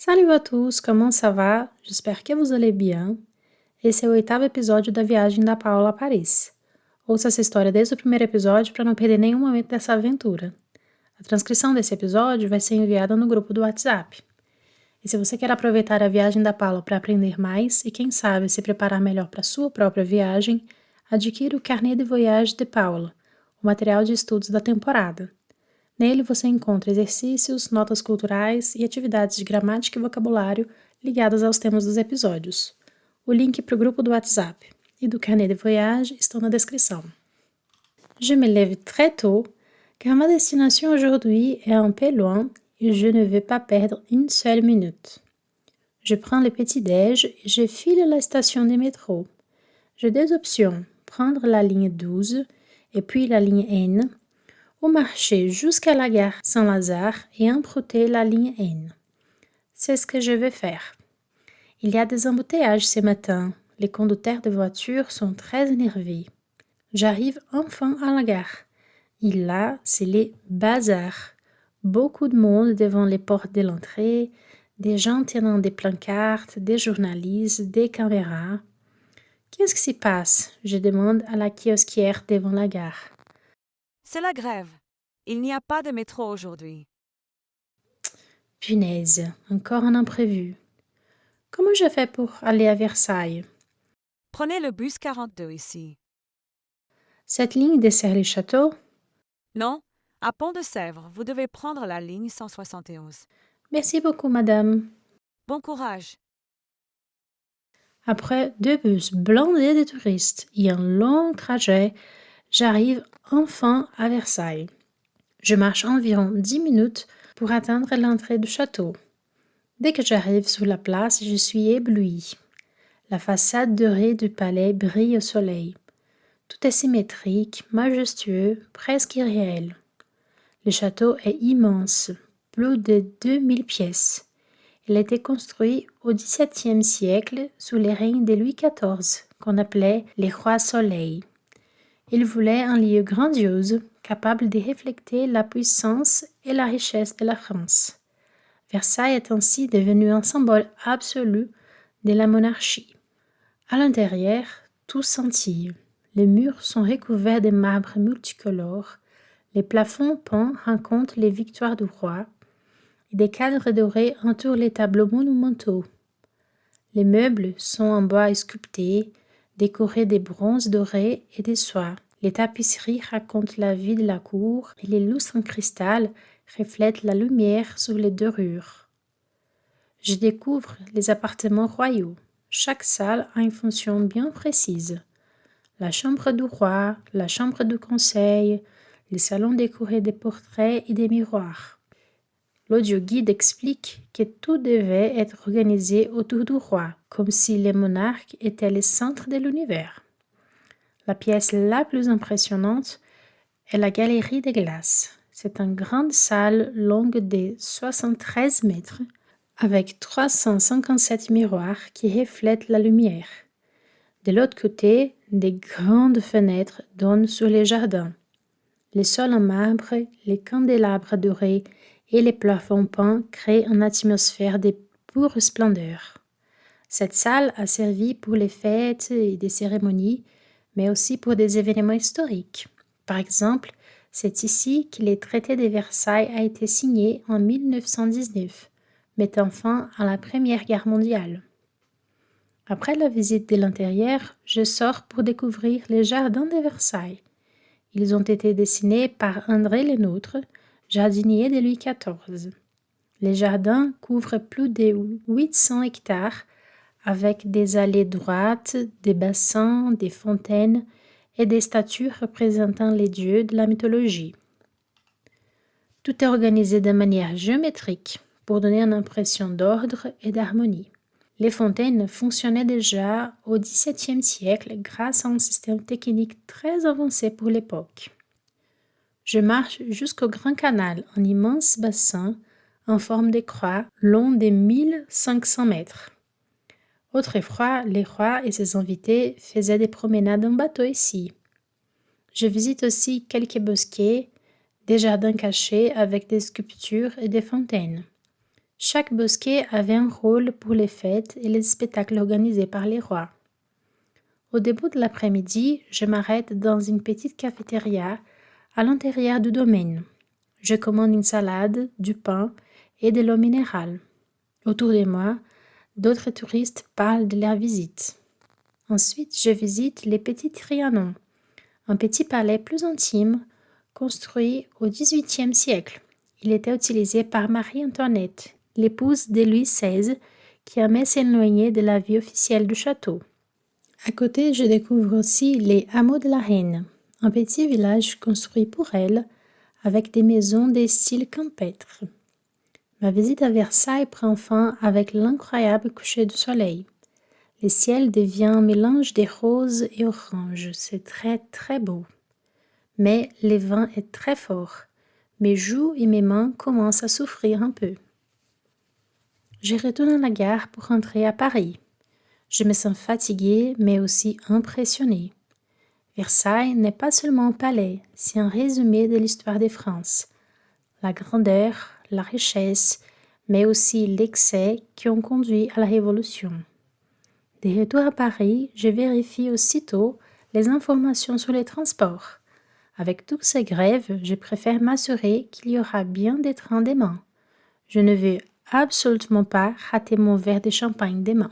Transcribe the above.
Salut à tous, comment ça va? J'espère que vous allez bien. Esse é o 8º episódio da viagem da Paula a Paris. Ouça essa história desde o primeiro episódio para não perder nenhum momento dessa aventura. A transcrição desse episódio vai ser enviada no grupo do WhatsApp. E se você quer aproveitar a viagem da Paula para aprender mais e, quem sabe, se preparar melhor para a sua própria viagem, adquira o Carnet de Voyage de Paula, o material de estudos da temporada. Nele você encontra exercícios, notas culturais e atividades de gramática e vocabulário ligadas aos temas dos episódios. O link para o grupo do WhatsApp e do Carnet de Voyage estão na descrição. Je me lève très tôt, car ma destination aujourd'hui est un peu loin et je ne vais pas perdre une seule minute. Je prends le petit-déj et je file à la station de métro. J'ai deux options, prendre la ligne 12 et puis la ligne N, ou marcher jusqu'à la gare Saint-Lazare et emprunter la ligne N. C'est ce que je vais faire. Il y a des embouteillages ce matin. Les conducteurs de voitures sont très énervés. J'arrive enfin à la gare. Et là, c'est les bazars. Beaucoup de monde devant les portes de l'entrée, des gens tenant des pancartes, des journalistes, des caméras. Qu'est-ce qui se passe? Je demande à la kiosquière devant la gare. C'est la grève. Il n'y a pas de métro aujourd'hui. Punaise, encore un imprévu. Comment je fais pour aller à Versailles? Prenez le bus 42 ici. Cette ligne dessert les châteaux? Non, à Pont-de-Sèvres, vous devez prendre la ligne 171. Merci beaucoup, madame. Bon courage. Après 2 bus blindés de touristes et un long trajet, j'arrive enfin à Versailles. Je marche environ 10 minutes pour atteindre l'entrée du château. Dès que j'arrive sur la place, je suis éblouie. La façade dorée du palais brille au soleil. Tout est symétrique, majestueux, presque irréel. Le château est immense, plus de 2000 pièces. Il a été construit au XVIIe siècle sous les règnes de Louis XIV, qu'on appelait les rois soleil. Il voulait un lieu grandiose, capable de refléter la puissance et la richesse de la France. Versailles est ainsi devenu un symbole absolu de la monarchie. À l'intérieur, tout scintille. Les murs sont recouverts de marbre multicolores. Les plafonds peints racontent les victoires du roi. Et des cadres dorés entourent les tableaux monumentaux. Les meubles sont en bois sculpté, décorés de bronzes dorés et de soie. Les tapisseries racontent la vie de la cour et les lustres en cristal reflètent la lumière sur les dorures. Je découvre les appartements royaux. Chaque salle a une fonction bien précise. La chambre du roi, la chambre du conseil, les salons décorés de portraits et de miroirs. L'audioguide explique que tout devait être organisé autour du roi, comme si le monarque était le centre de l'univers. La pièce la plus impressionnante est la galerie de glace. C'est une grande salle longue de 73 mètres, avec 357 miroirs qui reflètent la lumière. De l'autre côté, des grandes fenêtres donnent sur les jardins. Les sols en marbre, les candélabres dorés et les plafonds peints créent une atmosphère de pure splendeur. Cette salle a servi pour les fêtes et des cérémonies, mais aussi pour des événements historiques. Par exemple, c'est ici que le traité de Versailles a été signé en 1919, mettant fin à la Première Guerre mondiale. Après la visite de l'intérieur, je sors pour découvrir les jardins de Versailles. Ils ont été dessinés par André Lenôtre, jardinier de Louis XIV. Les jardins couvrent plus de 800 hectares avec des allées droites, des bassins, des fontaines et des statues représentant les dieux de la mythologie. Tout est organisé de manière géométrique pour donner une impression d'ordre et d'harmonie. Les fontaines fonctionnaient déjà au XVIIe siècle grâce à un système technique très avancé pour l'époque. Je marche jusqu'au Grand Canal, un immense bassin en forme de croix long de 1500 mètres. Autrefois, les rois et ses invités faisaient des promenades en bateau ici. Je visite aussi quelques bosquets, des jardins cachés avec des sculptures et des fontaines. Chaque bosquet avait un rôle pour les fêtes et les spectacles organisés par les rois. Au début de l'après-midi, je m'arrête dans une petite cafétéria à l'intérieur du domaine. Je commande une salade, du pain et de l'eau minérale. Autour de moi, d'autres touristes parlent de leur visite. Ensuite, je visite les petits Trianon, un petit palais plus intime construit au XVIIIe siècle. Il était utilisé par Marie-Antoinette, l'épouse de Louis XVI, qui aimait s'éloigner de la vie officielle du château. À côté, je découvre aussi les Hameaux de la Reine, un petit village construit pour elle, avec des maisons de style campêtre. Ma visite à Versailles prend fin avec l'incroyable coucher du soleil. Le ciel devient un mélange de roses et oranges, c'est très très beau. Mais le vent est très fort. Mes joues et mes mains commencent à souffrir un peu. Je retourne à la gare pour rentrer à Paris. Je me sens fatiguée, mais aussi impressionnée. Versailles n'est pas seulement un palais, c'est un résumé de l'histoire de France. La grandeur, la richesse, mais aussi l'excès qui ont conduit à la Révolution. De retour à Paris, je vérifie aussitôt les informations sur les transports. Avec toutes ces grèves, je préfère m'assurer qu'il y aura bien des trains demain. Je ne veux absolument pas rater mon verre de champagne demain.